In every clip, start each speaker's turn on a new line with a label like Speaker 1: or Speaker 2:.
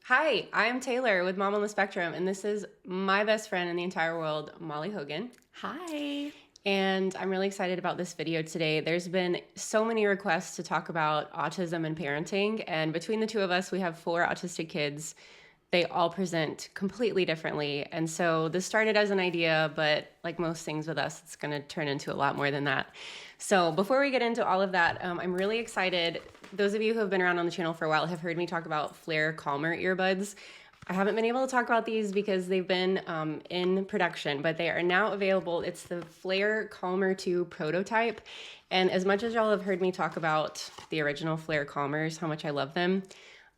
Speaker 1: Hi, I'm Taylor with Mom on the Spectrum, and this is my best friend in the entire world, Mollie Hogan.
Speaker 2: Hi.
Speaker 1: And I'm really excited about this video today. There's been so many requests to talk about autism and parenting, and between the two of us, we have 4 autistic kids. They all present completely differently, and so this started as an idea, but like most things with us, it's going to turn into a lot more than that. So before we get into all of that, I'm really excited. Those of you who have been around on the channel for a while have heard me talk about Flare Calmer earbuds. I haven't been able to talk about these because they've been in production, but they are now available. It's the Flare Calmer 2 prototype. And as much as y'all have heard me talk about the original Flare Calmers, how much I love them,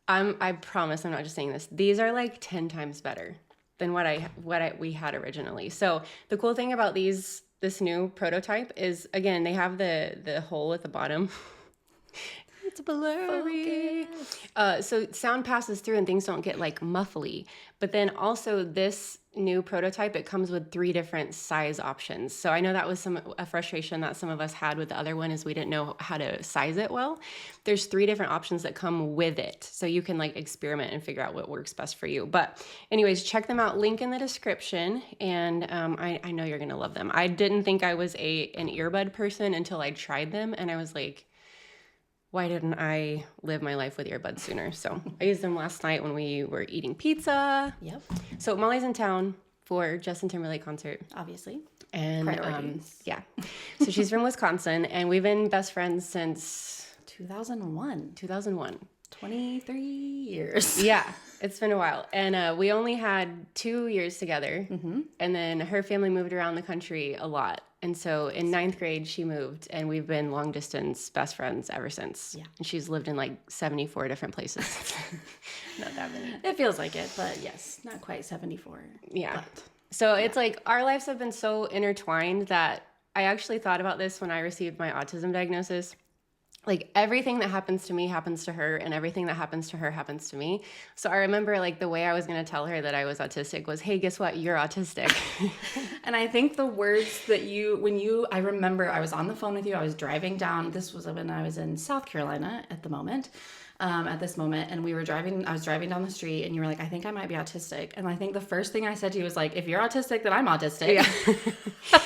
Speaker 1: I promise I'm not just saying this. These are like 10 times better than what we had originally. So the cool thing about this new prototype is, again, they have the hole at the bottom. It's blurry. So sound passes through and things don't get like muffly. But then also this new prototype, it comes with 3 different size options. So I know that was a frustration that some of us had with the other one, is we didn't know how to size it well. There's 3 different options that come with it. So you can like experiment and figure out what works best for you. But anyways, check them out. Link in the description. And I know you're going to love them. I didn't think I was an earbud person until I tried them. And I was like, why didn't I live my life with earbuds sooner? So I used them last night when we were eating pizza.
Speaker 2: Yep.
Speaker 1: So Mollie's in town for Justin Timberlake concert.
Speaker 2: Obviously.
Speaker 1: And
Speaker 2: priorities.
Speaker 1: Yeah. So she's from Wisconsin, and we've been best friends since
Speaker 2: 2001. 23 years.
Speaker 1: Yeah, it's been a while. And we only had 2 years together.
Speaker 2: Mm-hmm.
Speaker 1: And then her family moved around the country a lot. And so in 9th grade, she moved, and we've been long distance best friends ever since.
Speaker 2: Yeah.
Speaker 1: And she's lived in like 74 different places. Not that many.
Speaker 2: It feels like it, but yes, not quite 74.
Speaker 1: Yeah.
Speaker 2: But,
Speaker 1: so it's like our lives have been so intertwined that I actually thought about this when I received my autism diagnosis. Like everything that happens to me happens to her, and everything that happens to her happens to me. So I remember like the way I was going to tell her that I was autistic was, hey, guess what? You're autistic.
Speaker 2: And I think the words that I remember I was on the phone with you, I was driving down, this was when I was in South Carolina at this moment, and I was driving down the street, and you were like, I think I might be autistic. And I think the first thing I said to you was like, if you're autistic, then I'm autistic.
Speaker 1: Yeah.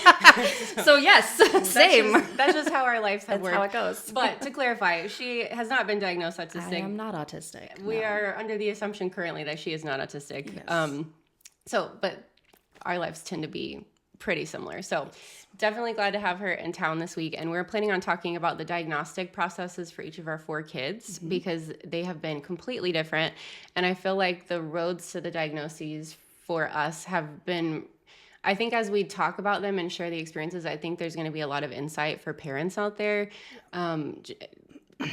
Speaker 2: So yes, same.
Speaker 1: That's just how our lives have worked.
Speaker 2: That's how it goes.
Speaker 1: But to clarify, she has not been diagnosed autistic.
Speaker 2: I am not autistic.
Speaker 1: We are under the assumption currently that she is not autistic.
Speaker 2: Yes.
Speaker 1: But our lives tend to be pretty similar. So definitely glad to have her in town this week. And we're planning on talking about the diagnostic processes for each of our 4 kids, mm-hmm. because they have been completely different. And I feel like the roads to the diagnoses for us have been, I think as we talk about them and share the experiences, I think there's going to be a lot of insight for parents out there.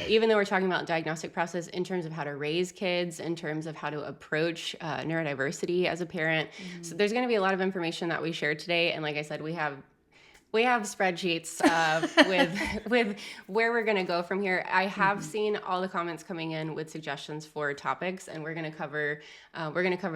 Speaker 1: Even though we're talking about diagnostic process in terms of how to raise kids, in terms of how to approach neurodiversity as a parent. Mm-hmm. So there's going to be a lot of information that we share today. And like I said, we have spreadsheets with where we're going to go from here. I have mm-hmm. seen all the comments coming in with suggestions for topics, and we're going to cover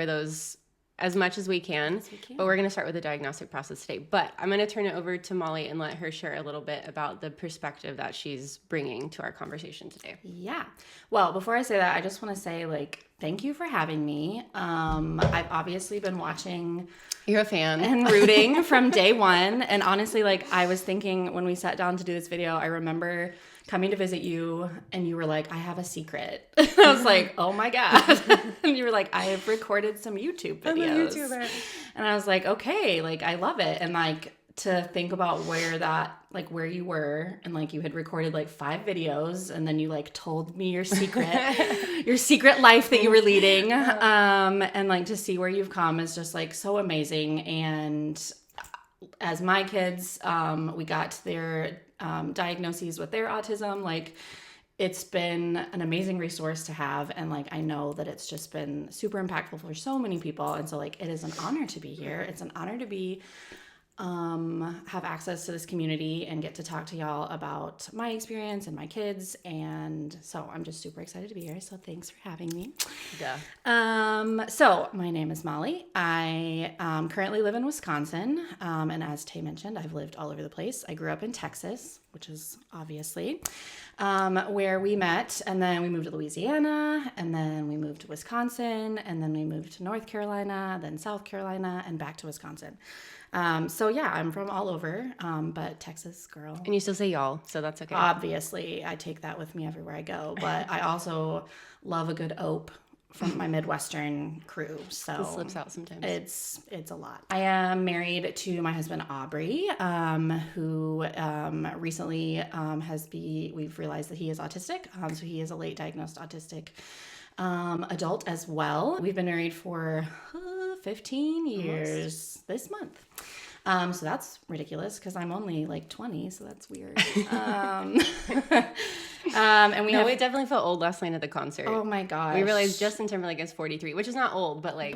Speaker 1: those as much as we can. But we're going to start with the diagnostic process today. But I'm going to turn it over to Mollie and let her share a little bit about the perspective that she's bringing to our conversation today.
Speaker 2: Yeah. Well, before I say that, I just want to say, thank you for having me. I've obviously been watching.
Speaker 1: You're a fan.
Speaker 2: And rooting from day one. And honestly, I was thinking when we sat down to do this video, I remember coming to visit you, and you were like, I have a secret. I was like, oh my God. And you were like, I have recorded some YouTube videos.
Speaker 1: I'm a YouTuber.
Speaker 2: And I was like, okay, I love it. And to think about where you were, and you had recorded 5 videos, and then you told me your secret, your secret life that you were leading. And to see where you've come is just so amazing. And as my kids, we got their diagnoses with their autism, it's been an amazing resource to have. And I know that it's just been super impactful for so many people. And so it is an honor to be here. It's an honor to be have access to this community and get to talk to y'all about my experience and my kids. And so I'm just super excited to be here. So thanks for having me.
Speaker 1: Yeah.
Speaker 2: So my name is Mollie. I currently live in Wisconsin. And as Tay mentioned, I've lived all over the place. I grew up in Texas, which is obviously where we met. And then we moved to Louisiana, and then we moved to Wisconsin, and then we moved to North Carolina, then South Carolina, and back to Wisconsin. So yeah, I'm from all over, but Texas girl.
Speaker 1: And you still say y'all, so that's okay.
Speaker 2: Obviously, I take that with me everywhere I go, but I also love a good ope from my Midwestern crew. So
Speaker 1: it slips out sometimes.
Speaker 2: It's a lot. I am married to my husband, Aubrey, who recently we've realized that he is autistic. So he is a late diagnosed autistic adult as well. We've been married for 15 years this month. So that's ridiculous because I'm only like 20, so that's weird. And we
Speaker 1: it definitely felt old last night at the concert.
Speaker 2: Oh my gosh.
Speaker 1: We realized Justin Timberlake is 43, which is not old, but like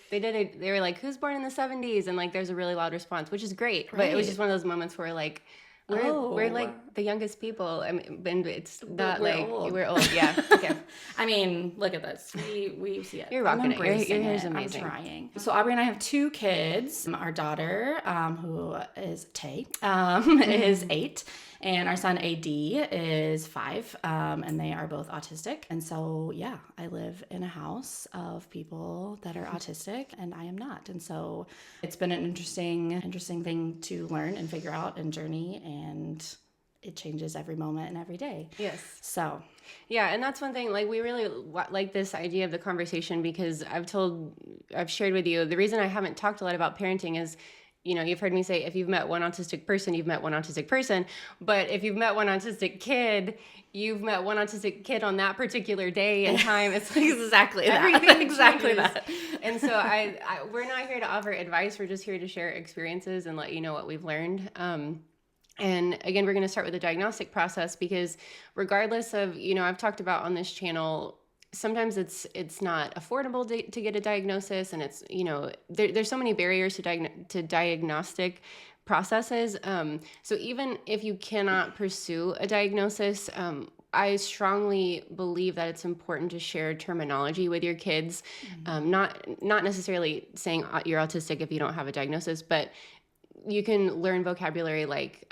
Speaker 1: they were like, who's born in the 70s? And like there's a really loud response, which is great. But it was just one of those moments where like we're like the youngest people. I mean, and it's not like old. We're old. Yeah. Okay.
Speaker 2: I mean, look at this. We see it.
Speaker 1: You're rocking it. Your hair is amazing.
Speaker 2: I'm trying. So Aubrey and I have 2 kids. Our daughter, who is Tay, is 8. And our son AD is 5, and they are both autistic. And so, yeah, I live in a house of people that are autistic, and I am not. And so it's been an interesting thing to learn and figure out and journey, and it changes every moment and every day.
Speaker 1: Yes.
Speaker 2: So.
Speaker 1: Yeah, and that's one thing, like, we really like this idea of the conversation because I've shared with you, the reason I haven't talked a lot about parenting is, you know, you've heard me say, if you've met one autistic person, you've met one autistic person. But if you've met one autistic kid, you've met one autistic kid on that particular day and time. It's like
Speaker 2: exactly
Speaker 1: everything
Speaker 2: exactly
Speaker 1: changes.
Speaker 2: that.
Speaker 1: And so we're not here to offer advice. We're just here to share experiences and let you know what we've learned. And again, we're going to start with the diagnostic process because regardless of, you know, I've talked about on this channel, sometimes it's not affordable to get a diagnosis, and it's, you know, there's so many barriers to diagnostic processes. So even if you cannot pursue a diagnosis, I strongly believe that it's important to share terminology with your kids. Not necessarily saying you're autistic if you don't have a diagnosis, but you can learn vocabulary like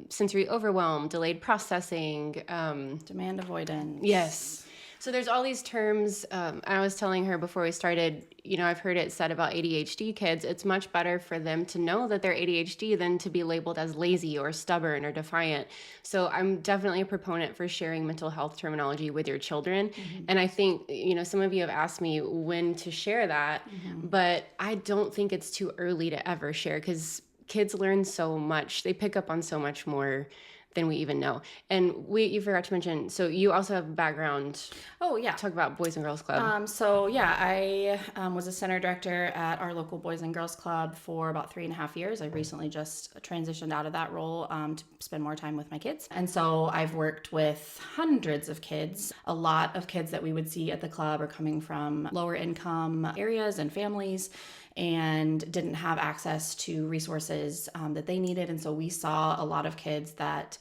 Speaker 1: sensory overwhelm, delayed processing,
Speaker 2: demand avoidance.
Speaker 1: Yes. So there's all these terms. I was telling her before we started, you know, I've heard it said about ADHD kids, it's much better for them to know that they're ADHD than to be labeled as lazy or stubborn or defiant. So I'm definitely a proponent for sharing mental health terminology with your children. Mm-hmm. And I think, you know, some of you have asked me when to share that, but I don't think it's too early to ever share because kids learn so much. They pick up on so much more than we even know. And you forgot to mention, so you also have a background.
Speaker 2: Oh, yeah.
Speaker 1: Talk about Boys and Girls Club.
Speaker 2: So yeah, I was a center director at our local Boys and Girls Club for about 3.5 years. I recently just transitioned out of that role to spend more time with my kids. And so I've worked with hundreds of kids. A lot of kids that we would see at the club are coming from lower income areas and families and didn't have access to resources that they needed. And so we saw a lot of kids that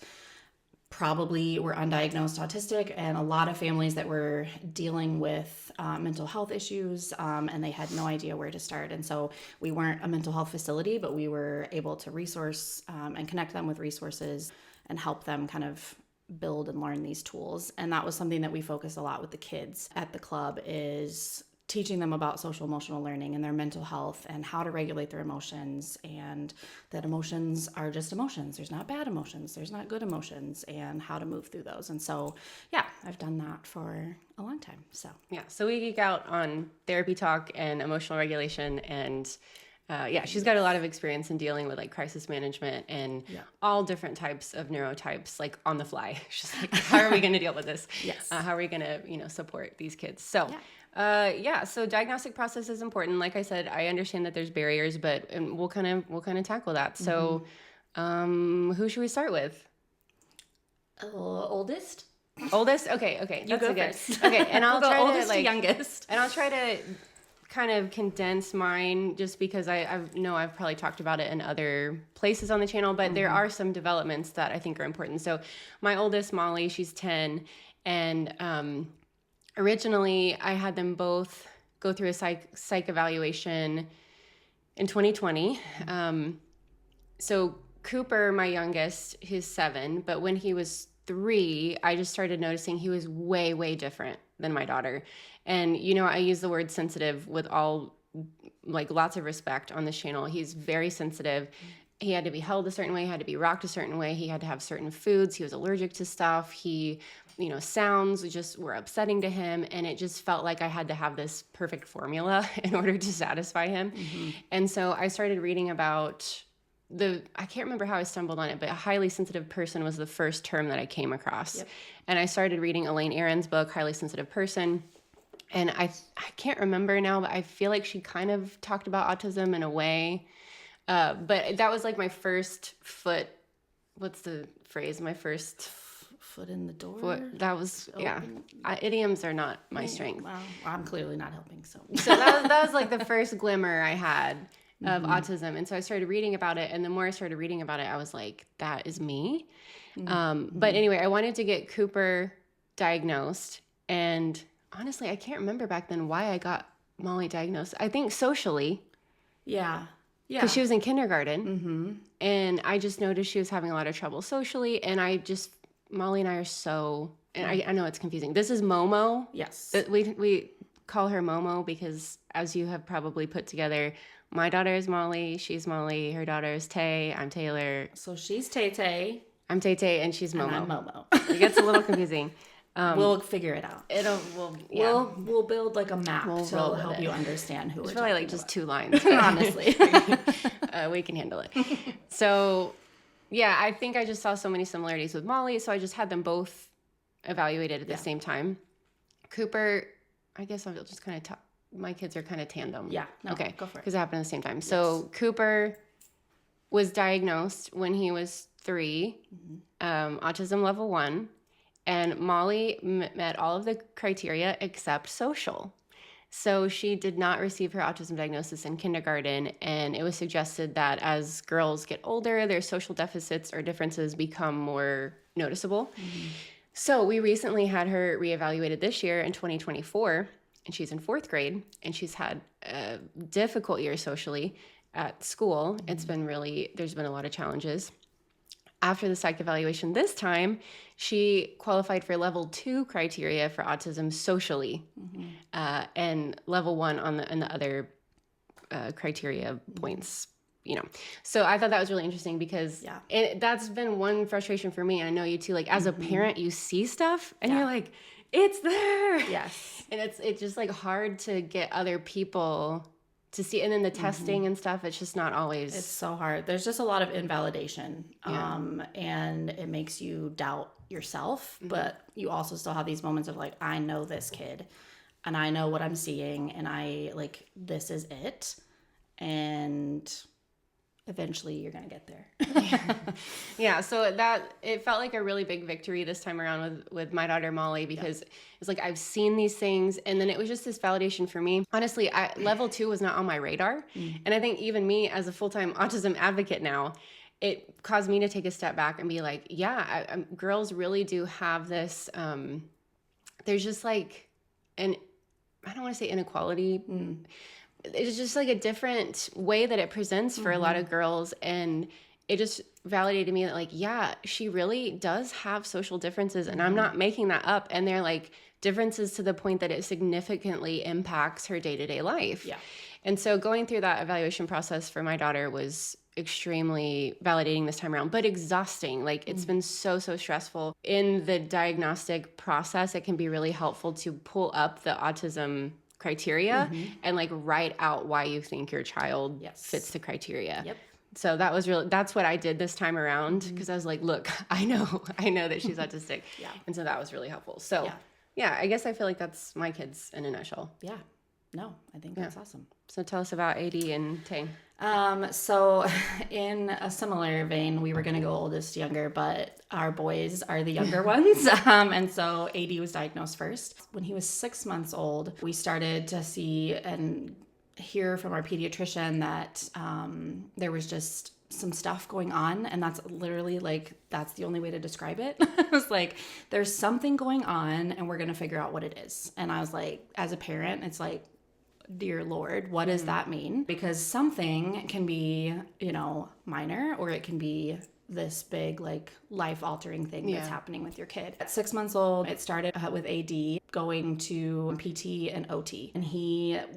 Speaker 2: probably were undiagnosed autistic and a lot of families that were dealing with mental health issues and they had no idea where to start. And so we weren't a mental health facility, but we were able to resource and connect them with resources and help them kind of build and learn these tools. And that was something that we focus a lot with the kids at the club, is teaching them about social emotional learning and their mental health and how to regulate their emotions, and that emotions are just emotions. There's not bad emotions. There's not good emotions, and how to move through those. And so, yeah, I've done that for a long time. So,
Speaker 1: yeah. So we geek out on therapy talk and emotional regulation, and she's got a lot of experience in dealing with like crisis management and all different types of neurotypes, like on the fly. She's like, how are we going to deal with this?
Speaker 2: Yes.
Speaker 1: How are we going to, support these kids? So, so diagnostic process is important. Like I said, I understand that there's barriers, but we'll kind of tackle that. So, who should we start with?
Speaker 2: Oldest.
Speaker 1: Okay.
Speaker 2: You go first.
Speaker 1: Okay, and I'll try
Speaker 2: oldest
Speaker 1: to
Speaker 2: to youngest.
Speaker 1: And I'll try to kind of condense mine just because I know I've probably talked about it in other places on the channel, but there are some developments that I think are important. So my oldest, Mollie, she's 10, and originally I had them both go through a psych evaluation in 2020. So Cooper, my youngest, he's 7, but when he was 3, I just started noticing he was way, way different than my daughter. And, I use the word sensitive with all, like, lots of respect on this channel. He's very sensitive. He had to be held a certain way. He had to be rocked a certain way. He had to have certain foods. He was allergic to stuff. He, sounds just were upsetting to him. And it just felt like I had to have this perfect formula in order to satisfy him. Mm-hmm. And so I started reading about I can't remember how I stumbled on it, but a highly sensitive person was the first term that I came across. Yep. And I started reading Elaine Aron's book, Highly Sensitive Person. And I can't remember now, but I feel like she kind of talked about autism in a way. But that was like my first foot. What's the phrase? My first
Speaker 2: foot in the door.
Speaker 1: That was idioms are not my strength.
Speaker 2: Well, I'm clearly not helping. So
Speaker 1: that was like the first glimmer I had of autism, and so I started reading about it. And the more I started reading about it, I was like, that is me. But anyway, I wanted to get Cooper diagnosed, and honestly, I can't remember back then why I got Mollie diagnosed. I think socially. Yeah. Because she was in kindergarten, and I just noticed she was having a lot of trouble socially, and Mollie and I are so, and I know it's confusing. This is Momo.
Speaker 2: Yes.
Speaker 1: We call her Momo because, as you have probably put together, my daughter is Mollie, she's Mollie, her daughter is Tay, I'm Taylor.
Speaker 2: So she's Tay-Tay.
Speaker 1: I'm Tay-Tay, and she's Momo.
Speaker 2: And I'm Momo.
Speaker 1: It gets a little confusing.
Speaker 2: We'll figure it out. We'll build like a map to help you understand who we're talking about. It's really like
Speaker 1: just 2 lines.
Speaker 2: Honestly.
Speaker 1: We can handle it. So, yeah, I think I just saw so many similarities with Mollie, so I just had them both evaluated at the same time. Cooper, I guess I'll just kind of my kids are kind of tandem.
Speaker 2: Yeah. No,
Speaker 1: okay.
Speaker 2: Go for it.
Speaker 1: Because it happened at the same time. Yes. So Cooper was diagnosed when he was 3, autism level 1. And Mollie met all of the criteria except social. So she did not receive her autism diagnosis in kindergarten, and it was suggested that as girls get older, their social deficits or differences become more noticeable. So we recently had her reevaluated this year in 2024, and she's in 4th grade, and she's had a difficult year socially at school. It's been there's been a lot of challenges. After the psych evaluation this time, she qualified for level 2 criteria for autism socially, and level 1 in the other criteria points, So I thought that was really interesting because that's been one frustration for me. And I know you too, like as a parent, you see stuff and you're like, it's there.
Speaker 2: Yes.
Speaker 1: And it's just like hard to get other people to see, and then the testing and stuff, it's just not always.
Speaker 2: It's so hard. There's just a lot of invalidation, and it makes you doubt yourself, but you also still have these moments of like, I know this kid, and I know what I'm seeing, and this is it, and eventually you're gonna get there.
Speaker 1: Yeah, so it felt like a really big victory this time around with my daughter Mollie, because it's like I've seen these things, and then it was just this validation for me. Honestly, level 2 was not on my radar, and I think even me as a full-time autism advocate now, it caused me to take a step back and be like, girls really do have this. There's just like I don't want to say inequality. It's just like a different way that it presents for a lot of girls, and it just validated me that like, she really does have social differences, and I'm not making that up, and they're like differences to the point that it significantly impacts her day-to-day life. And so going through that evaluation process for my daughter was extremely validating this time around, but exhausting. Like it's been so stressful. In the diagnostic process, it can be really helpful to pull up the autism criteria and like write out why you think your child fits the criteria. So that's what I did this time around, because I was like, look, I know that she's autistic. And so that was really helpful. So I guess I feel like that's my kids in a nutshell.
Speaker 2: No, I think that's awesome.
Speaker 1: So tell us about AD and Tay.
Speaker 2: So in a similar vein, we were going to go oldest younger, but our boys are the younger ones. And so AD was diagnosed first. When he was 6 months old, we started to see and hear from our pediatrician that there was just some stuff going on, and that's literally that's the only way to describe it. It was like, there's something going on and we're going to figure out what it is. And I was like, as a parent, it's like, dear Lord, what does that mean? Because something can be, minor, or it can be this big, like, life-altering thing that's happening with your kid. At 6 months old, it started with AD going to PT and OT. And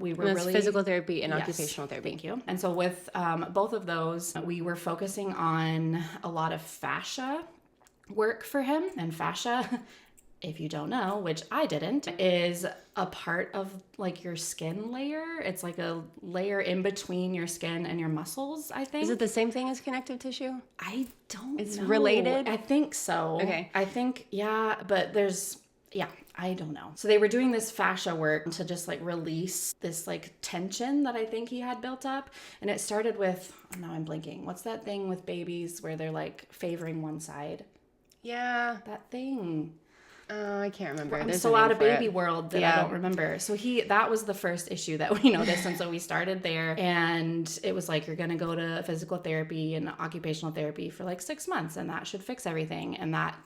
Speaker 2: we were really...
Speaker 1: physical therapy and occupational therapy.
Speaker 2: Thank you. And so with both of those, we were focusing on a lot of fascia work for him. And fascia, if you don't know, which I didn't, is a part of, like, your skin layer. It's like a layer in between your skin and your muscles, I think.
Speaker 1: Is it the same thing as connective tissue?
Speaker 2: I don't know.
Speaker 1: It's related?
Speaker 2: I think so.
Speaker 1: Okay.
Speaker 2: I think, but I don't know. So they were doing this fascia work to just, like, release this, like, tension that I think he had built up. And it started with, now I'm blanking. What's that thing with babies where they're, like, favoring one side?
Speaker 1: Yeah.
Speaker 2: That thing.
Speaker 1: I can't remember.
Speaker 2: I'm so out of baby world that I don't remember. So that was the first issue that we noticed. And so we started there, and it was like, you're going to go to physical therapy and occupational therapy for like 6 months, and that should fix everything. And that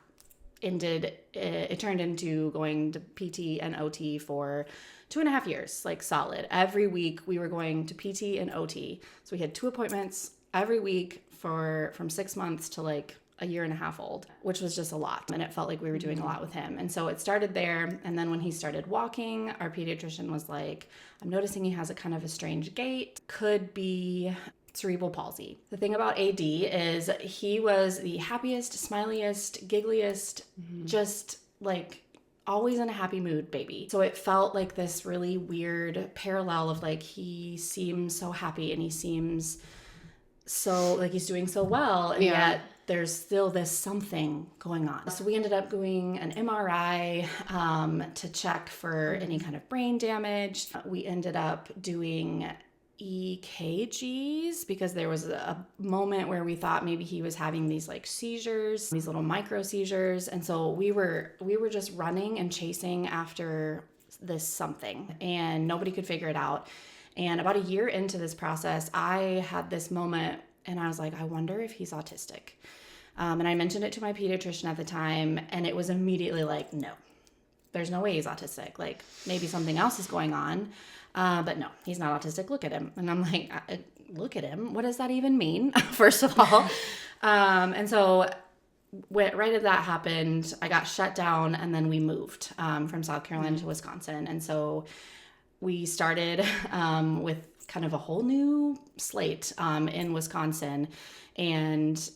Speaker 2: it turned into going to PT and OT for 2.5 years, like solid. Every week we were going to PT and OT. So we had 2 appointments every week from 6 months to like a 1.5 years old, which was just a lot. And it felt like we were doing a lot with him. And so it started there. And then when he started walking, our pediatrician was like, I'm noticing he has a kind of a strange gait. Could be cerebral palsy. The thing about AD is he was the happiest, smiliest, giggliest, just like always in a happy mood baby. So it felt like this really weird parallel of like, he seems so happy and he seems so like he's doing so well, and yet there's still this something going on. So we ended up doing an MRI to check for any kind of brain damage. We ended up doing EKGs because there was a moment where we thought maybe he was having these like seizures, these little micro seizures. And so we were just running and chasing after this something, and nobody could figure it out. And about 1 year into this process, I had this moment and I was like, I wonder if he's autistic. And I mentioned it to my pediatrician at the time, and it was immediately like, no, there's no way he's autistic. Like, maybe something else is going on. But no, he's not autistic. Look at him. And I'm like, look at him. What does that even mean? First of all. And so right as that happened, I got shut down, and then we moved from South Carolina to Wisconsin. And so we started with kind of a whole new slate in Wisconsin. And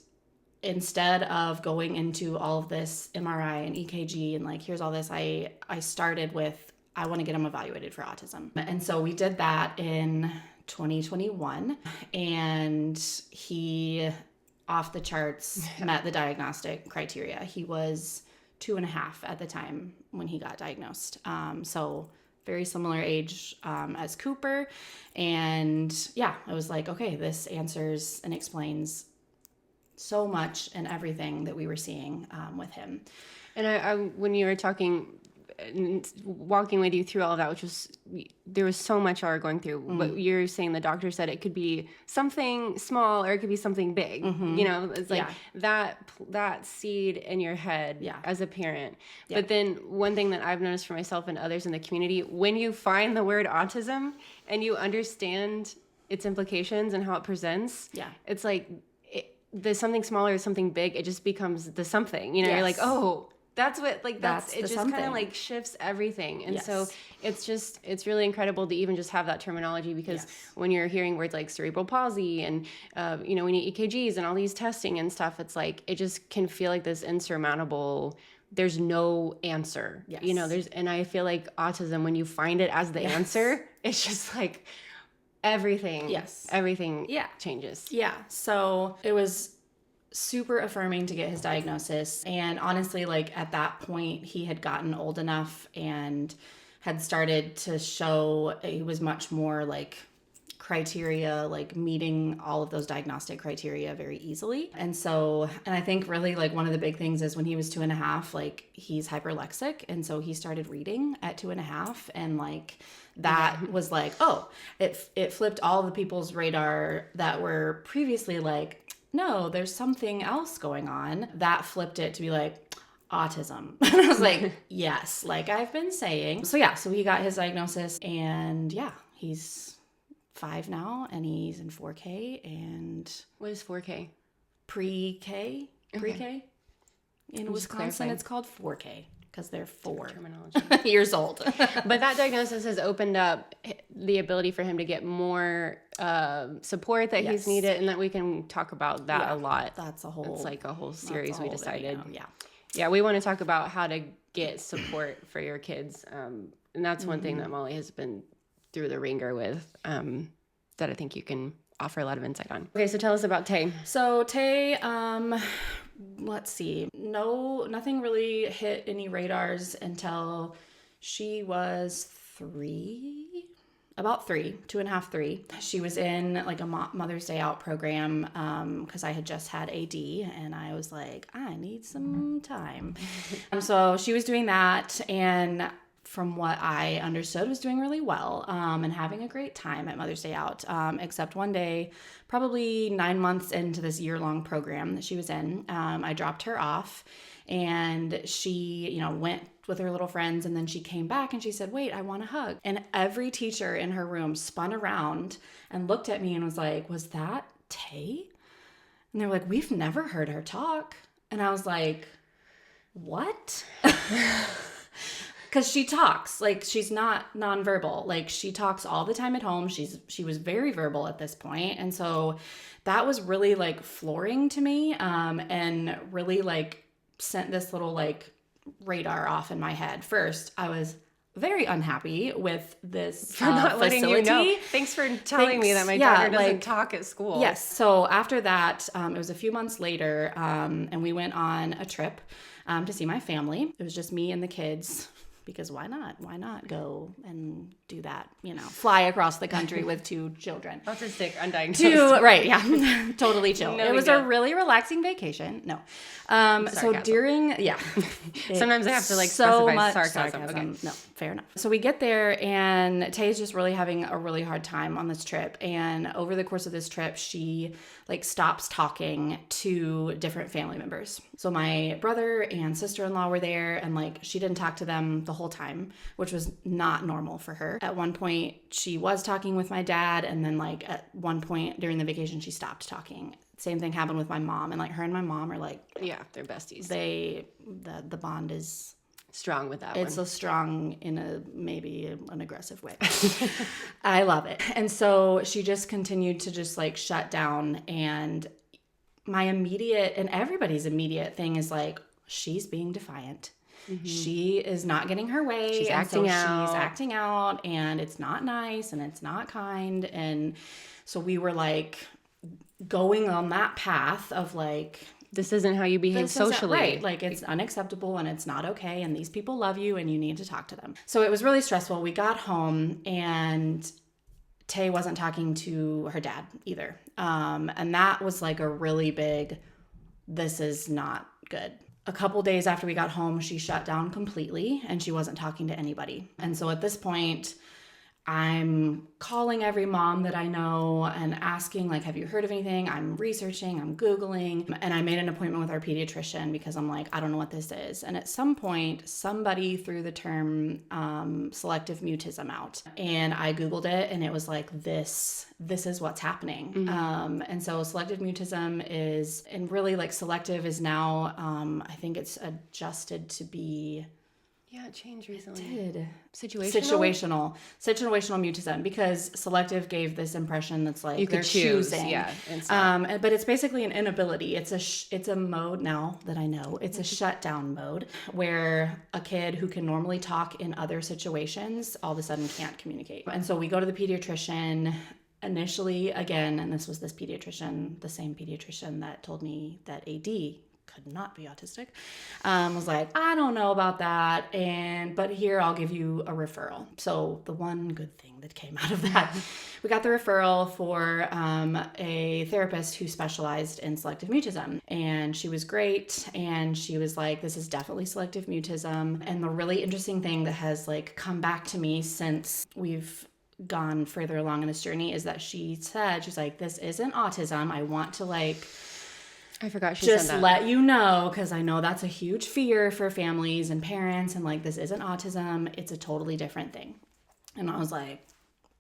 Speaker 2: instead of going into all of this MRI and EKG and like, here's all this, I started with, I want to get him evaluated for autism. And so we did that in 2021, and he, off the charts, met the diagnostic criteria. He was 2.5 at the time when he got diagnosed. So very similar age as Cooper. And I was like, okay, this answers and explains so much and everything that we were seeing with him.
Speaker 1: And I when you were talking, walking with you through all of that, which was, there was so much you were going through. But you're saying the doctor said it could be something small or it could be something big. You know, it's like that seed in your head as a parent. But then one thing that I've noticed for myself and others in the community, when you find the word autism and you understand its implications and how it presents, it's like the something smaller or something big, it just becomes the something. You know, you're like, oh, that's what, like, that's it, just kind of like shifts everything. And so it's really incredible to even just have that terminology, because when you're hearing words like cerebral palsy and, we need EKGs and all these testing and stuff, it's like, it just can feel like this insurmountable, there's no answer, and I feel like autism, when you find it as the answer, it's just like everything changes.
Speaker 2: So it was super affirming to get his diagnosis. And honestly, like at that point, he had gotten old enough and had started to show he was much more like criteria, like meeting all of those diagnostic criteria very easily. And I think really like one of the big things is when he was 2.5, like he's hyperlexic. And so he started reading at 2.5, and like that was like, oh, it flipped all the people's radar that were previously like, no, there's something else going on. That flipped it to be like, autism. And I was like, yes, like I've been saying. So he got his diagnosis, and He's 5 now, and he's in 4K and
Speaker 1: What is 4K?
Speaker 2: pre-K. Pre-K. In Wisconsin, it's called 4K because they're 4 years old.
Speaker 1: But that diagnosis has opened up the ability for him to get more support that he's needed, and that we can talk about that a lot.
Speaker 2: That's a whole...
Speaker 1: It's like a whole series we decided.
Speaker 2: Video.
Speaker 1: Yeah, we want to talk about how to get support for your kids. And that's one thing that Mollie has been through the ringer with, that I think you can offer a lot of insight on. Okay, so tell us about Tay.
Speaker 2: So Tay, let's see. Nothing really hit any radars until she was 3, about 3, 2.5, 3. She was in like a Mother's Day Out program because I had just had AD, and I was like, I need some time. So she was doing that, and from what I understood, was doing really well and having a great time at Mother's Day Out, except one day, probably 9 months into this year-long program that she was in, I dropped her off, and she, went with her little friends, and then she came back and she said, wait, I want a hug. And every teacher in her room spun around and looked at me and was like, was that Tay? And they were like, we've never heard her talk. And I was like, what? Because she talks, like, she's not nonverbal. Like, she talks all the time at home. She was very verbal at this point. And so that was really, like, flooring to me, and really, like, sent this little, like, radar off in my head. First, I was very unhappy with this
Speaker 1: for not
Speaker 2: facility.
Speaker 1: Letting you know. Thanks for telling me that my daughter doesn't talk at school.
Speaker 2: Yes. So after that, it was a few months later, and we went on a trip to see my family. It was just me and the kids. Because why not? Why not go and do that? Fly across the country with 2 children.
Speaker 1: Autistic, undiagnosed.
Speaker 2: Right, yeah. Totally chill. It was a really relaxing vacation. No. So during,
Speaker 1: Sometimes I have to specify sarcasm.
Speaker 2: Okay. No, fair enough. So we get there, and Tay's just really having a really hard time on this trip. And over the course of this trip, she stops talking to different family members. So my brother and sister-in-law were there, and she didn't talk to them the whole time, which was not normal for her. At one point, she was talking with my dad, and then at one point during the vacation, she stopped talking. Same thing happened with my mom, and her and my mom are
Speaker 1: they're besties.
Speaker 2: The bond is
Speaker 1: strong with that.
Speaker 2: It's a strong in maybe an aggressive way. I love it. And so she just continued to just shut down, and my immediate and everybody's immediate thing is she's being defiant. Mm-hmm. She is not getting her way.
Speaker 1: She's acting out.
Speaker 2: She's acting out, and it's not nice, and it's not kind. And so we were going on that path of
Speaker 1: this isn't how you behave socially.
Speaker 2: Right. It's unacceptable, and it's not okay, and these people love you, and you need to talk to them. So it was really stressful. We got home, and Tay wasn't talking to her dad either. And that was a really big, this is not good. A couple days after we got home, she shut down completely, and she wasn't talking to anybody. And so at this point, I'm calling every mom that I know and asking, have you heard of anything? I'm researching, I'm Googling, and I made an appointment with our pediatrician because I'm I don't know what this is. And at some point, somebody threw the term selective mutism out, and I Googled it, and it was this is what's happening. Mm-hmm. And so selective mutism is, and really selective is now, I think it's adjusted to be...
Speaker 1: Yeah, it changed recently.
Speaker 2: It did.
Speaker 1: Situational
Speaker 2: mutism, because selective gave this impression that's
Speaker 1: you
Speaker 2: they're
Speaker 1: could choose,
Speaker 2: choosing.
Speaker 1: Yeah.
Speaker 2: But it's basically an inability. It's a mode now that I know. It's a shutdown mode where a kid who can normally talk in other situations all of a sudden can't communicate. And so we go to the pediatrician initially again, and this was the same pediatrician that told me that AD could not be autistic, was I don't know about that, but here, I'll give you a referral. So the one good thing that came out of that, we got the referral for a therapist who specialized in selective mutism, and she was great, and she was this is definitely selective mutism. And the really interesting thing that has come back to me since we've gone further along in this journey is that she said, she's this isn't autism. I want to
Speaker 1: I forgot she
Speaker 2: just
Speaker 1: said that.
Speaker 2: let you know, because I know that's a huge fear for families and parents, and this isn't autism, it's a totally different thing. And I was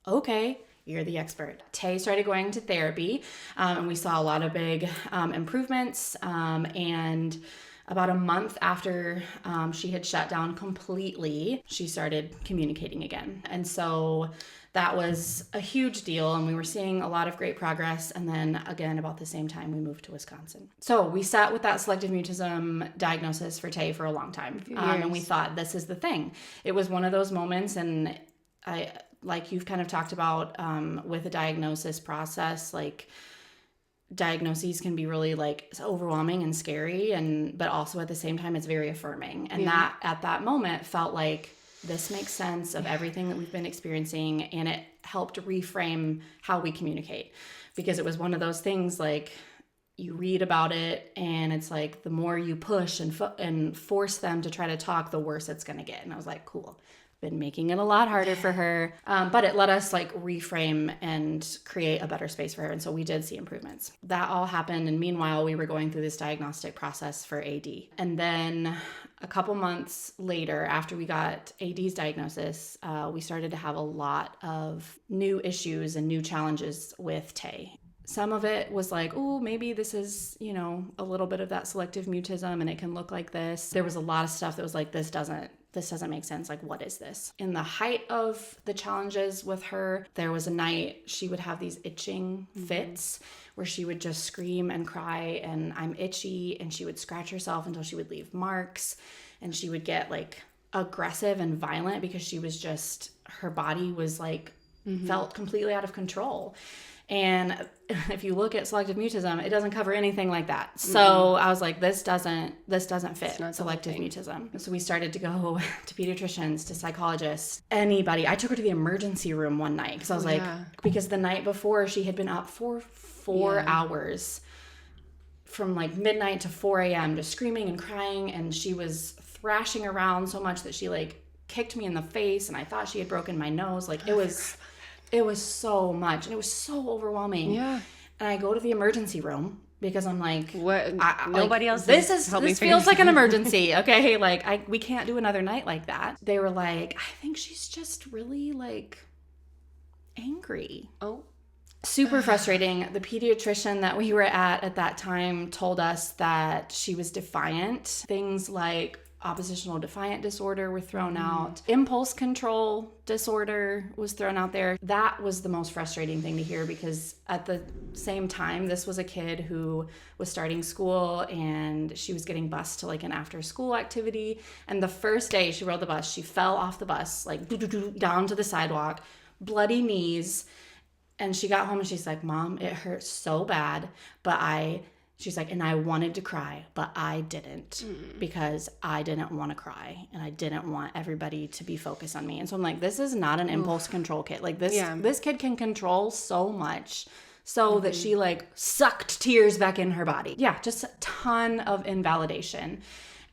Speaker 2: okay, you're the expert. Tay started going to therapy, and we saw a lot of big improvements. And about a month after she had shut down completely, she started communicating again. And so that was a huge deal, and we were seeing a lot of great progress. And then again, about the same time, we moved to Wisconsin. So we sat with that selective mutism diagnosis for Tay for a long time. And we thought, this is the thing. It was one of those moments, and I, like you've kind of talked about with the diagnosis process, like diagnoses can be really like overwhelming and scary, but also at the same time, it's very affirming. And that at that moment felt like, this makes sense of everything that we've been experiencing, and it helped reframe how we communicate, because it was one of those things like you read about it and it's like the more you push and force them to try to talk, the worse it's going to get. And I was like, cool. Been making it a lot harder for her, but it let us like reframe and create a better space for her. And so we did see improvements. That all happened, and meanwhile we were going through this diagnostic process for AD. And then a couple months later, after we got AD's diagnosis, we started to have a lot of new issues and new challenges with Tay. Some of it was like, oh, maybe this is, a little bit of that selective mutism and it can look like this. There was a lot of stuff that was like, this doesn't make sense. Like, what is this? In the height of the challenges with her, there was a night she would have these itching fits where she would just scream and cry and I'm itchy, and she would scratch herself until she would leave marks, and she would get like aggressive and violent because she was just, her body was like, felt completely out of control. And if you look at selective mutism, it doesn't cover anything like that. So I was like, this doesn't fit selective mutism. So we started to go to pediatricians, to psychologists, anybody. I took her to the emergency room one night because I was because the night before she had been up for 4 hours from like midnight to 4 a.m. just screaming and crying. And she was thrashing around so much that she like kicked me in the face, and I thought she had broken my nose. Like it was so much, and it was so overwhelming. Yeah. And I go to the emergency room because I'm like,
Speaker 1: what? Nobody else.
Speaker 2: This feels like an emergency. Okay. Like we can't do another night like that. They were like, I think she's just really like angry. Oh. Super frustrating. The pediatrician that we were at that time told us that she was defiant. Things like oppositional defiant disorder were thrown out. Impulse control disorder was thrown out there. That was the most frustrating thing to hear, because at the same time, this was a kid who was starting school and she was getting bused to like an after school activity. And the first day she rode the bus, she fell off the bus, like down to the sidewalk, bloody knees. And she got home and she's like, Mom, it hurts so bad, but she's like, and I wanted to cry, but I didn't because I didn't want to cry and I didn't want everybody to be focused on me. And so I'm like, this is not an impulse control kit. Like this kid can control so much so that she like sucked tears back in her body. Yeah, just a ton of invalidation.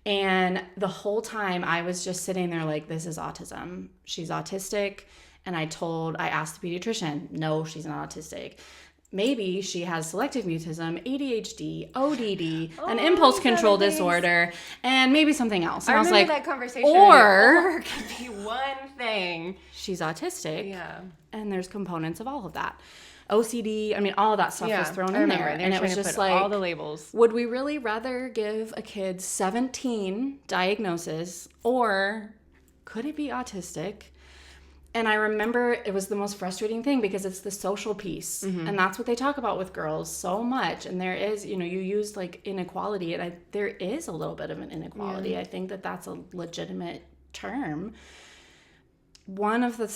Speaker 2: And the whole time I was just sitting there like, this is autism. She's autistic. And I asked the pediatrician, no, she's not autistic. Maybe she has selective mutism, ADHD, ODD, an impulse control disorder, and maybe something else. And I was like,
Speaker 1: that conversation.
Speaker 2: Or
Speaker 1: it could be one thing.
Speaker 2: She's autistic. Yeah. And there's components of all of that. OCD, I mean, all of that stuff was thrown in there. And it was just like,
Speaker 1: all the labels.
Speaker 2: Would we really rather give a kid 17 diagnoses, or could it be autistic? And I remember it was the most frustrating thing because it's the social piece. And that's what they talk about with girls so much. And there is, you use like inequality. And there is a little bit of an inequality. Yeah. I think that's a legitimate term. One of the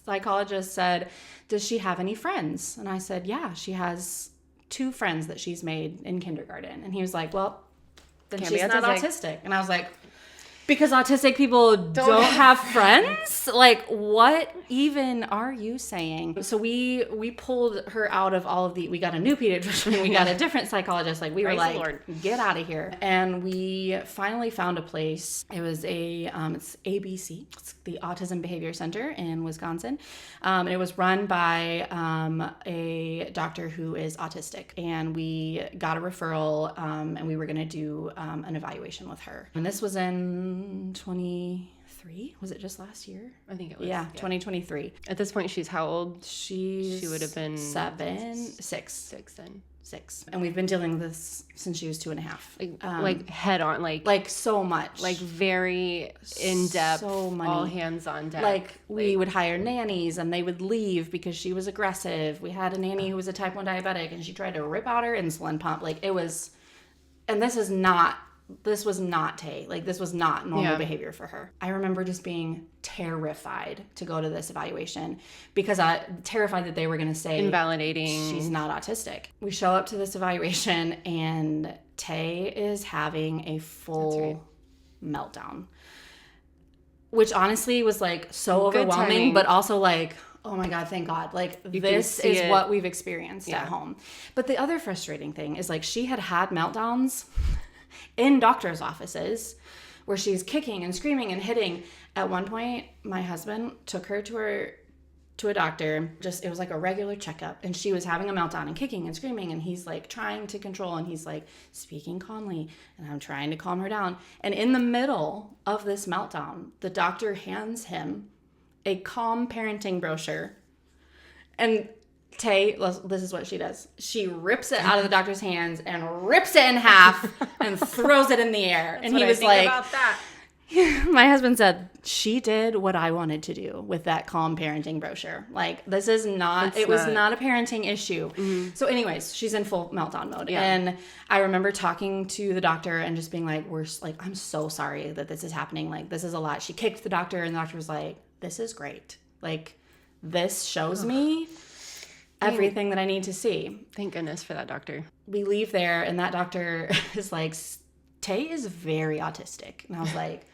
Speaker 2: psychologists said, does she have any friends? And I said, yeah, she has 2 friends that she's made in kindergarten. And he was like, well, then she's not autistic. And I was like, because autistic people don't have friends? Like, what even are you saying? So we pulled her out of all of we got a new pediatrician, we got a different psychologist. Like, we were like, get out of here. And we finally found a place. It was it's ABC. It's the Autism Behavior Center in Wisconsin. And it was run by a doctor who is autistic. And we got a referral, and we were going to do an evaluation with her. And this was in 23 2023. Was it just last year?
Speaker 1: I think it was.
Speaker 2: Yeah, 2023.
Speaker 1: At this point, she's how old?
Speaker 2: She
Speaker 1: would have been
Speaker 2: 6.
Speaker 1: 6 then.
Speaker 2: 6. And we've been dealing with this since she was 2.5.
Speaker 1: Like head on, like
Speaker 2: so much.
Speaker 1: like very in depth,
Speaker 2: so many.
Speaker 1: all hands on deck.
Speaker 2: Like we would hire nannies and they would leave because she was aggressive. We had a nanny who was a type 1 diabetic and she tried to rip out her insulin pump. Like it was, and this was not Tay. Like this was not normal behavior for her. I remember just being terrified to go to this evaluation because terrified that they were going to say
Speaker 1: invalidating.
Speaker 2: She's not autistic. We show up to this evaluation and Tay is having a full meltdown, which honestly was like so overwhelming, but also like, oh my God, thank God. Like this is what we've experienced at home. But the other frustrating thing is like she had meltdowns in doctor's offices where she's kicking and screaming and hitting. At one point, my husband took her to a doctor. It was like a regular checkup, and she was having a meltdown and kicking and screaming, and he's like trying to control, and he's like speaking calmly, and I'm trying to calm her down. And in the middle of this meltdown, the doctor hands him a calm parenting brochure, and Tay, this is what she does. She rips it out of the doctor's hands and rips it in half and throws it in the air.
Speaker 1: That's
Speaker 2: and
Speaker 1: what
Speaker 2: he was
Speaker 1: I think
Speaker 2: like,
Speaker 1: about that.
Speaker 2: My husband said, she did what I wanted to do with that calm parenting brochure. Like, this is not, was not a parenting issue. Mm-hmm. So anyways, she's in full meltdown mode. Yeah. And I remember talking to the doctor and just being like, I'm so sorry that this is happening. Like, this is a lot. She kicked the doctor and the doctor was like, this is great. Like, this shows me everything that I need to see.
Speaker 1: Thank goodness for that doctor.
Speaker 2: We leave there and that doctor is like, Tay is very autistic. And I was like,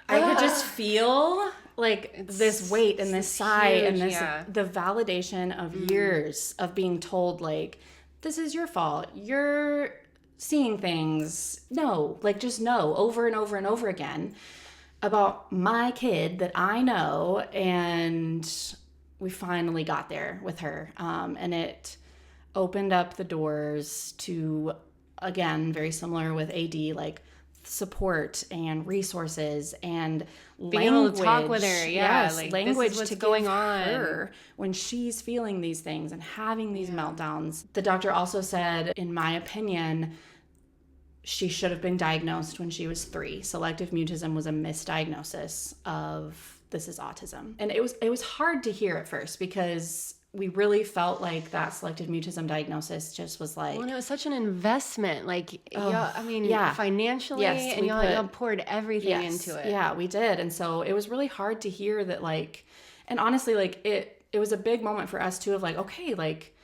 Speaker 2: I could just feel like this weight and this sigh huge, and this the validation of years of being told like, this is your fault. You're seeing things. No, like just no, over and over and over again about my kid that I know. And we finally got there with her. And it opened up the doors to, again, very similar with AD, like support and resources and being able to talk with her.
Speaker 1: Yeah, like
Speaker 2: language
Speaker 1: what's
Speaker 2: to
Speaker 1: going
Speaker 2: give
Speaker 1: on
Speaker 2: her when she's feeling these things and having these meltdowns. The doctor also said, in my opinion, she should have been diagnosed when she was 3. Selective mutism was a misdiagnosis of this is autism. And it was hard to hear at first because we really felt like that selective mutism diagnosis just was like...
Speaker 1: Well, it was such an investment. Like, financially, and y'all poured everything into it.
Speaker 2: Yeah, we did. And so it was really hard to hear that, like... And honestly, like, it was a big moment for us, too, of like, okay, like,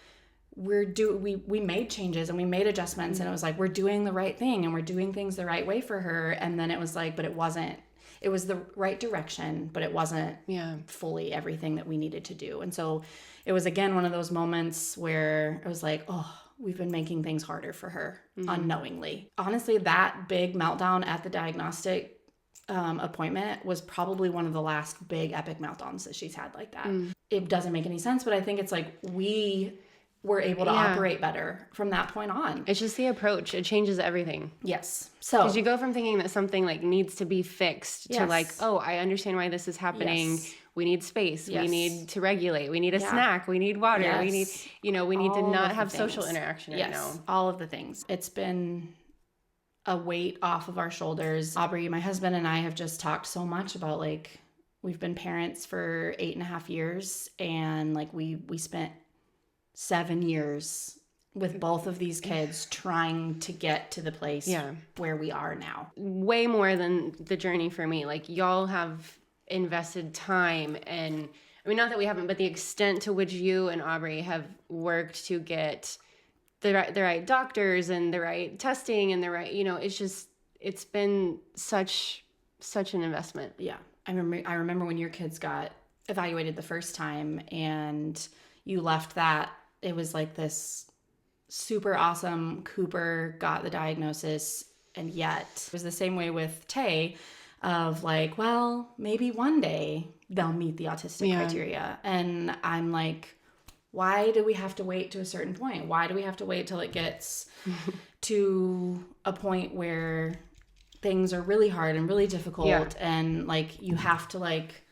Speaker 2: we made changes and we made adjustments, and it was like, we're doing the right thing and we're doing things the right way for her. And then it was like, but it wasn't... It was the right direction, but it wasn't fully everything that we needed to do. And so it was, again, one of those moments where it was like, oh, we've been making things harder for her unknowingly. Honestly, that big meltdown at the diagnostic appointment was probably one of the last big epic meltdowns that she's had like that. It doesn't make any sense, but I think it's like we were able to operate better from that point on.
Speaker 1: It's just the approach. It changes everything.
Speaker 2: Yes. So
Speaker 1: because you go from thinking that something like needs to be fixed to like, oh, I understand why this is happening. Yes. We need space. Yes. We need to regulate. We need a snack. We need water. Yes. We need, we need to not have social interaction right now.
Speaker 2: All of the things. It's been a weight off of our shoulders. Aubrey, my husband, and I have just talked so much about like, we've been parents for 8.5 years, and like we spent 7 years with both of these kids trying to get to the place where we are now.
Speaker 1: Way more than the journey for me. Like, y'all have invested time, and I mean, not that we haven't, but the extent to which you and Aubrey have worked to get the right doctors and the right testing and the right, it's been such an investment.
Speaker 2: Yeah. I remember when your kids got evaluated the first time and you left that. It was like this super awesome. Cooper got the diagnosis, and yet it was the same way with Tay of like, well, maybe one day they'll meet the autistic criteria. And I'm like, why do we have to wait to a certain point? Why do we have to wait till it gets to a point where things are really hard and really difficult, and like you have to like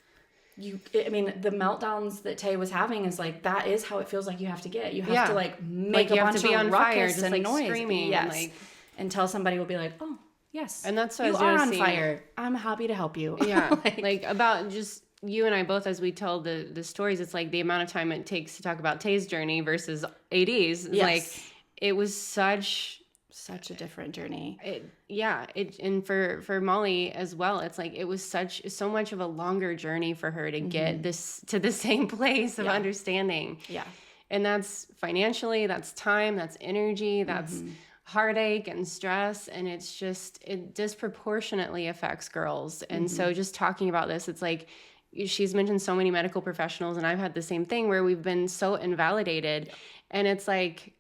Speaker 2: I mean, the meltdowns that Tay was having is like, that is how it feels like you have to get. You have to like make a bunch of ruckus fire, just, and like noise,
Speaker 1: screaming,
Speaker 2: yes,
Speaker 1: and like,
Speaker 2: until somebody will be like, oh yes,
Speaker 1: and that's what
Speaker 2: you are on fire. I'm happy to help you.
Speaker 1: Yeah, like about just you and I both, as we tell the stories, it's like the amount of time it takes to talk about Tay's journey versus AD's. Like it was such
Speaker 2: a different journey.
Speaker 1: And for Mollie as well, it's like it was so much of a longer journey for her to get this to the same place of understanding.
Speaker 2: Yeah.
Speaker 1: And that's financially, that's time, that's energy, that's heartache and stress, and it disproportionately affects girls. And so just talking about this, it's like she's mentioned so many medical professionals, and I've had the same thing where we've been so invalidated. And it's like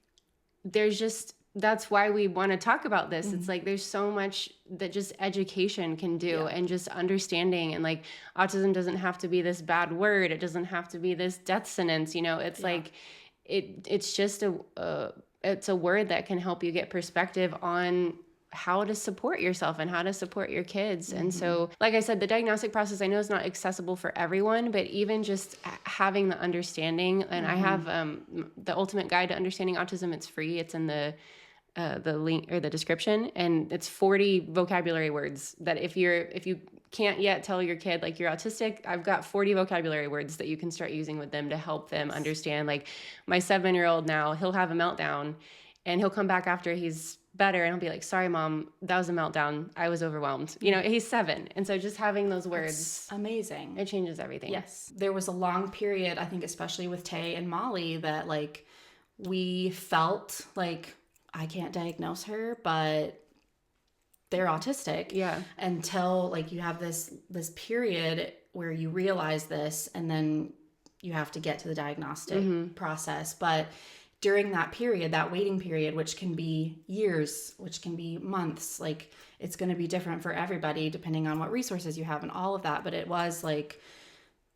Speaker 1: that's why we want to talk about this. It's like there's so much that just education can do, and just understanding, and like autism doesn't have to be this bad word. It doesn't have to be this death sentence. It's like it's just it's a word that can help you get perspective on how to support yourself and how to support your kids. And so, like I said, the diagnostic process, I know is not accessible for everyone, but even just having the understanding, and I have the Ultimate Guide to Understanding Autism. It's free. It's in the link or the description, and it's 40 vocabulary words that if you can't yet tell your kid like you're autistic, I've got 40 vocabulary words that you can start using with them to help them understand. Like my 7-year-old now, he'll have a meltdown and he'll come back after he's better and he'll be like, sorry mom, that was a meltdown, I was overwhelmed. He's 7, and so just having those words,
Speaker 2: that's amazing,
Speaker 1: it changes everything.
Speaker 2: Yes, there was a long period, I think especially with Tay and Mollie, that like we felt like I can't diagnose her, but they're autistic.
Speaker 1: Yeah.
Speaker 2: Until like you have this period where you realize this, and then you have to get to the diagnostic process. But during that period, that waiting period, which can be years, which can be months, like it's going to be different for everybody depending on what resources you have and all of that. But it was like,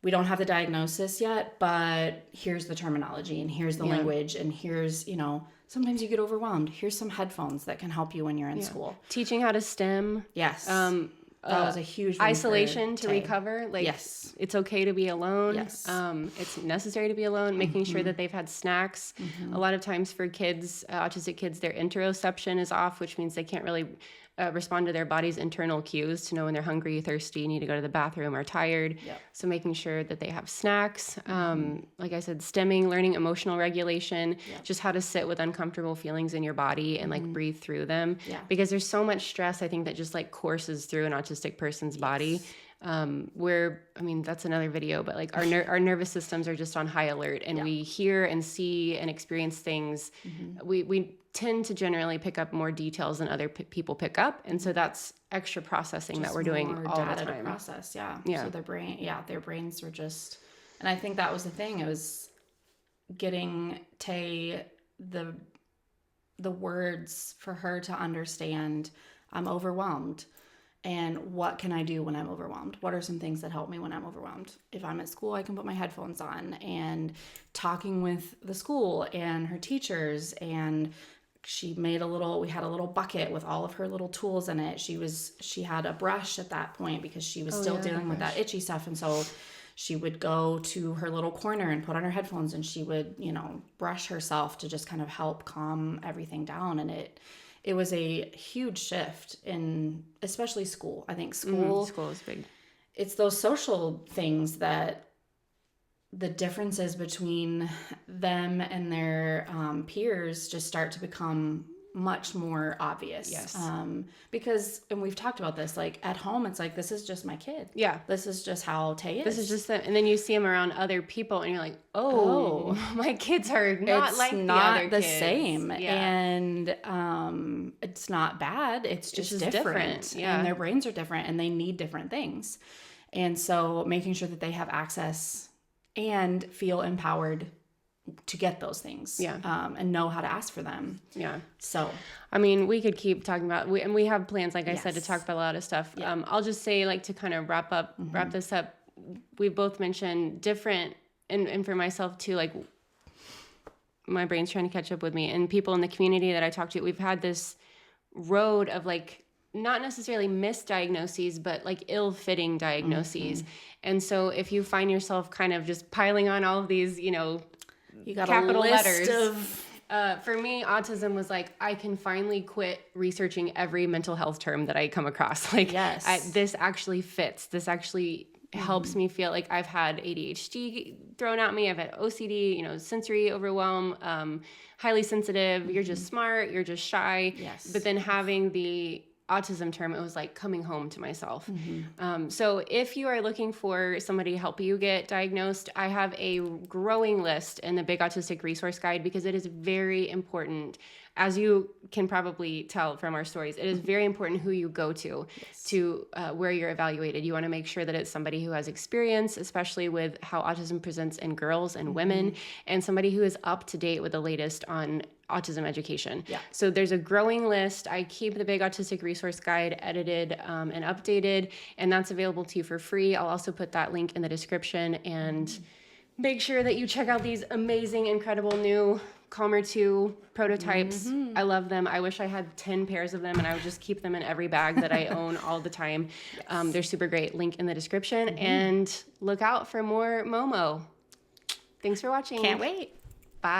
Speaker 2: we don't have the diagnosis yet, but here's the terminology, and here's the language, and here's, sometimes you get overwhelmed. Here's some headphones that can help you when you're in school.
Speaker 1: Teaching how to stem.
Speaker 2: Yes. That was a huge one.
Speaker 1: Isolation to recover. Like,
Speaker 2: yes.
Speaker 1: It's okay to be alone.
Speaker 2: Yes.
Speaker 1: It's necessary to be alone. Making sure that they've had snacks. A lot of times for kids, autistic kids, their interoception is off, which means they can't really respond to their body's internal cues to know when they're hungry, thirsty, need to go to the bathroom, or tired. Yep. So making sure that they have snacks. Like I said, stemming, learning emotional regulation, just how to sit with uncomfortable feelings in your body and like breathe through them. Yeah. Because there's so much stress, I think, that just like courses through an autistic person's body. That's another video, but like our nervous systems are just on high alert, and we hear and see and experience things. We tend to generally pick up more details than other people pick up, and so that's extra processing just that we're doing all the time.
Speaker 2: Process, So their brains were just, and I think that was the thing. It was getting Tay the words for her to understand. I'm overwhelmed. And what can I do when I'm overwhelmed? What are some things that help me when I'm overwhelmed? If I'm at school, I can put my headphones on, and talking with the school and her teachers. And we had a little bucket with all of her little tools in it. She had a brush at that point because she was still dealing with that itchy stuff. And so she would go to her little corner and put on her headphones, and she would, brush herself to just kind of help calm everything down. And it was a huge shift in especially school. I think school
Speaker 1: is big.
Speaker 2: It's those social things that the differences between them and their peers just start to become much more obvious.
Speaker 1: Yes.
Speaker 2: Because, and we've talked about this, like at home, it's like, this is just my kid.
Speaker 1: Yeah.
Speaker 2: This is just how Tay is.
Speaker 1: This is just them. And then you see them around other people and you're like, oh. My kids are not like the other kids.
Speaker 2: It's not the same. Yeah. And it's not bad. It's just different.
Speaker 1: Yeah.
Speaker 2: And their brains are different, and they need different things. And so making sure that they have access and feel empowered to get those things, and know how to ask for them. Yeah. So,
Speaker 1: we could keep talking about, we have plans, like I said, to talk about a lot of stuff. Yeah. I'll just say, like, to kind of wrap this up. We both mentioned different, and for myself too, like, my brain's trying to catch up with me, and people in the community that I talk to, we've had this road of like not necessarily misdiagnoses, but like ill-fitting diagnoses. And so if you find yourself kind of just piling on all of these, you
Speaker 2: got
Speaker 1: capital
Speaker 2: a list
Speaker 1: letters.
Speaker 2: of...
Speaker 1: For me, autism was like, I can finally quit researching every mental health term that I come across. Like,
Speaker 2: Yes.
Speaker 1: this actually fits. This actually helps me feel like I've had ADHD thrown at me. I've had OCD, sensory overwhelm, highly sensitive. You're just smart. You're just shy.
Speaker 2: Yes.
Speaker 1: But then having the autism term, it was like coming home to myself. So if you are looking for somebody to help you get diagnosed, I have a growing list in the Big Autistic Resource Guide, because it is very important. As you can probably tell from our stories, it is very important who you go to where you're evaluated. You want to make sure that it's somebody who has experience, especially with how autism presents in girls and women, and somebody who is up to date with the latest on autism education.
Speaker 2: Yeah.
Speaker 1: So there's a growing list. I keep the Big Autistic Resource Guide edited and updated, and that's available to you for free. I'll also put that link in the description, and make sure that you check out these amazing, incredible new Calmer 2 prototypes. I love them. I wish I had 10 pairs of them, and I would just keep them in every bag that I own all the time. They're super great. Link in the description, and look out for more Momo. Thanks for watching.
Speaker 2: Can't wait.
Speaker 1: Bye.